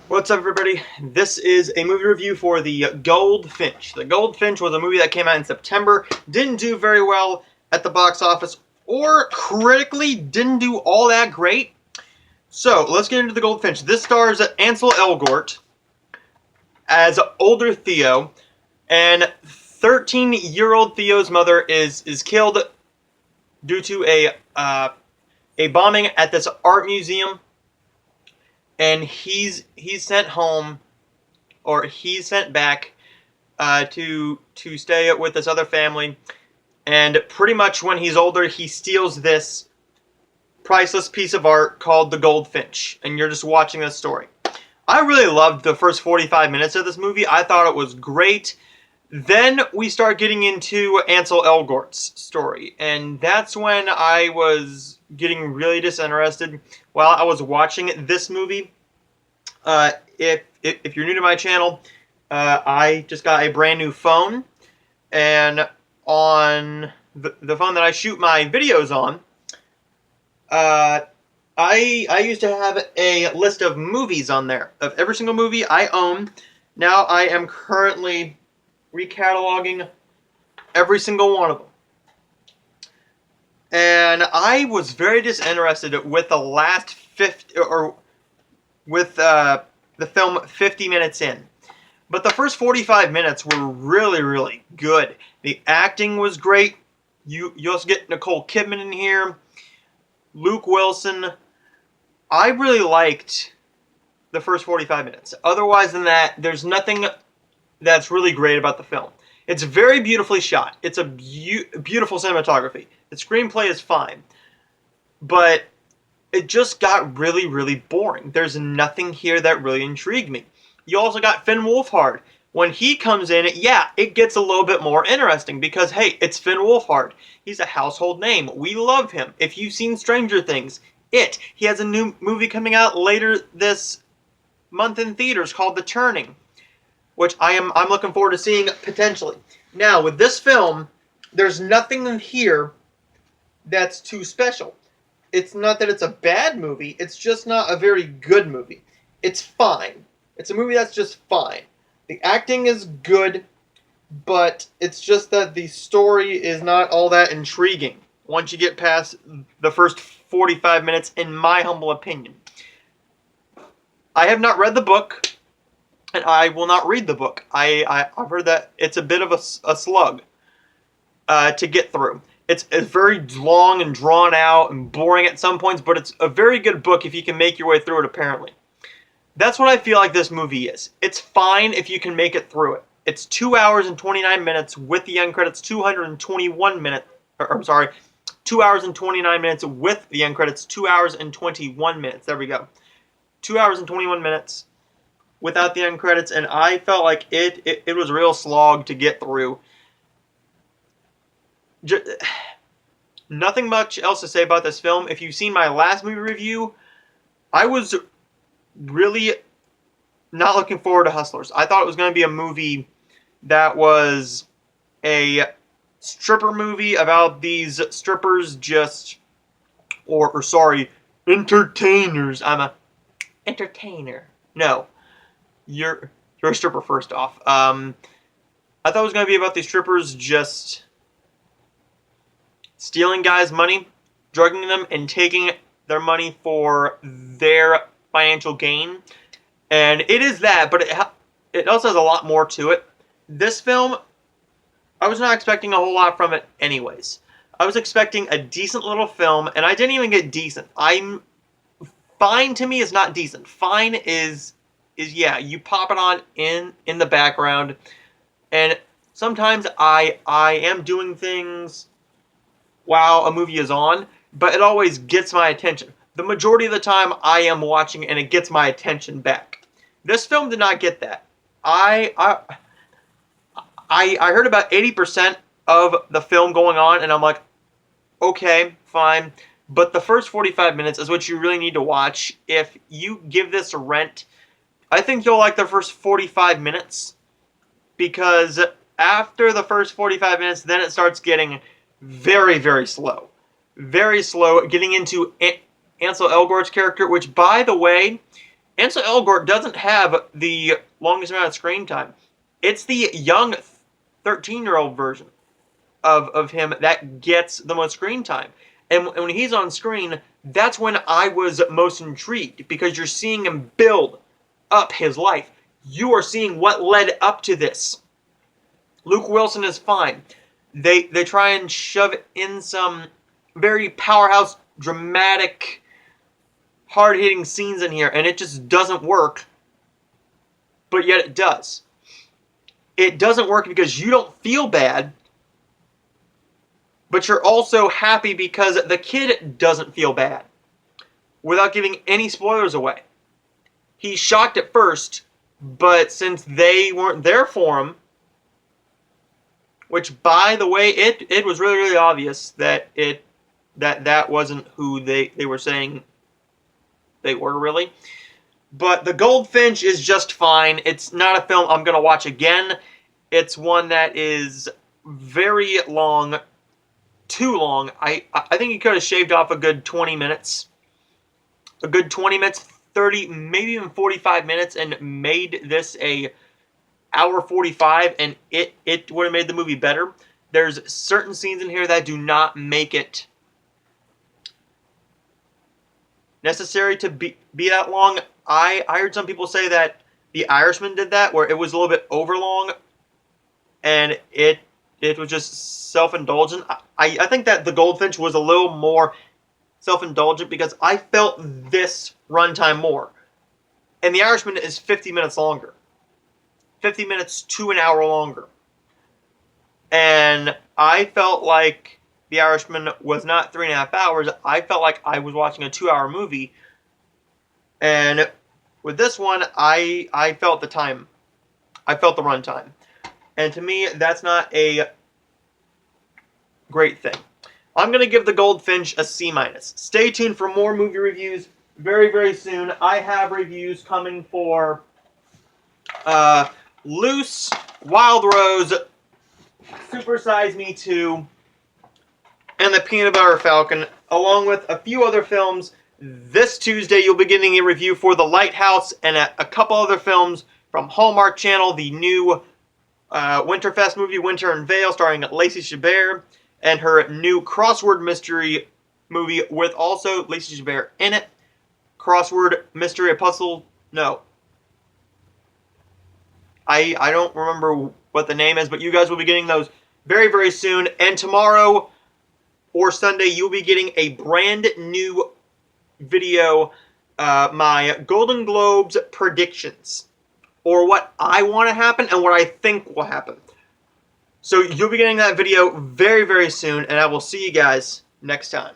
What's up, everybody? This is a movie review for the Goldfinch. The Goldfinch was a movie that came out in September, didn't do very well at the box office, or critically didn't do all that great. So, let's get into the Goldfinch. This stars Ansel Elgort as older Theo, and 13-year-old Theo's mother is killed due to a bombing at this art museum. And he's sent home, or he's sent back to stay with this other family. And pretty much when he's older, he steals this priceless piece of art called the Goldfinch. And you're just watching this story. I really loved the first 45 minutes of this movie. I thought it was great. Then we start getting into Ansel Elgort's story, and that's when I was getting really disinterested while I was watching this movie. If you're new to my channel, I just got a brand new phone, and on the phone that I shoot my videos on, I used to have a list of movies on there, of every single movie I own. Now I am currently recataloging every single one of them. And I was very disinterested with the last with the film 50 minutes in. But the first 45 minutes were really, really good. The acting was great. You also get Nicole Kidman in here. Luke Wilson. I really liked the first 45 minutes. Otherwise than that, there's nothing that's really great about the film. It's very beautifully shot. It's a beautiful cinematography. The screenplay is fine. But it just got really, really boring. There's nothing here that really intrigued me. You also got Finn Wolfhard. When he comes in, yeah, it gets a little bit more interesting because, hey, it's Finn Wolfhard. He's a household name. We love him. If you've seen Stranger Things, he has a new movie coming out later this month in theaters called The Turning, which I'm looking forward to seeing potentially. Now, with this film, there's nothing in here that's too special. It's not that it's a bad movie, it's just not a very good movie. It's fine. It's a movie that's just fine. The acting is good, but it's just that the story is not all that intriguing once you get past the first 45 minutes, in my humble opinion. I have not read the book, and I will not read the book. I've heard that it's a bit of a slug to get through. It's very long and drawn out and boring at some points, but it's a very good book if you can make your way through it, apparently. That's what I feel like this movie is. It's fine if you can make it through it. It's 2 hours and 29 minutes with the end credits, 221 minutes, I'm sorry, 2 hours and 29 minutes with the end credits, 2 hours and 21 minutes. There we go. 2 hours and 21 minutes without the end credits, and I felt like it was a real slog to get through. Nothing much else to say about this film. If you've seen my last movie review, I was really not looking forward to Hustlers. I thought it was going to be a movie that was a stripper movie about these strippers or sorry, entertainers. I'm a entertainer. No, you're a stripper first off. I thought it was going to be about these strippers just stealing guys' money, drugging them, and taking their money for their financial gain. And it is that, but it also has a lot more to it. This film, I was not expecting a whole lot from it anyways. I was expecting a decent little film, and I didn't even get decent. Fine to me is not decent. Fine is yeah, you pop it on in the background, and sometimes I am doing things while a movie is on, but it always gets my attention. The majority of the time, I am watching and it gets my attention back. This film did not get that. I heard about 80% of the film going on, and I'm like, okay, fine. But the first 45 minutes is what you really need to watch. If you give this a rent, I think you'll like the first 45 minutes, because after the first 45 minutes, then it starts getting very, very slow. Very slow, getting into Ansel Elgort's character, which, by the way, Ansel Elgort doesn't have the longest amount of screen time. It's the young 13-year-old version of him that gets the most screen time. And when he's on screen, that's when I was most intrigued, because you're seeing him build up his life. You are seeing what led up to this. Luke Wilson is fine. They try and shove in some very powerhouse, dramatic, hard-hitting scenes in here, and it just doesn't work. But yet it does. It doesn't work because you don't feel bad, but you're also happy because the kid doesn't feel bad. Without giving any spoilers away. He's shocked at first, but since they weren't there for him, which, by the way, it was really, really obvious that that wasn't who they were saying they were, really. But The Goldfinch is just fine. It's not a film I'm going to watch again. It's one that is very long, too long. I think he could have shaved off a good 20 minutes. A good 20 minutes, 30, maybe even 45 minutes, and made this a hour 45, and it would have made the movie better. There's certain scenes in here that do not make it necessary to be that long. I heard some people say that The Irishman did that, where it was a little bit overlong, and it was just self-indulgent. I think that The Goldfinch was a little more self-indulgent because I felt this runtime more. And The Irishman is 50 minutes longer. 50 minutes to an hour longer. And I felt like The Irishman was not 3.5 hours. I felt like I was watching a 2-hour movie. And with this one, I felt the time. I felt the runtime. And to me, that's not a great thing. I'm going to give The Goldfinch a C-. Stay tuned for more movie reviews very, very soon. I have reviews coming for Loose, Wild Rose, Super Size Me 2, and The Peanut Butter Falcon, along with a few other films. This Tuesday, you'll be getting a review for The Lighthouse and a couple other films from Hallmark Channel, the new Winterfest movie, Winter in Vale, starring Lacey Chabert, and her new crossword mystery movie with also Lacey Chabert in it. Crossword mystery, a puzzle, no. I don't remember what the name is, but you guys will be getting those very, very soon. And tomorrow or Sunday, you'll be getting a brand new video, my Golden Globes predictions, or what I want to happen and what I think will happen. So you'll be getting that video very, very soon, and I will see you guys next time.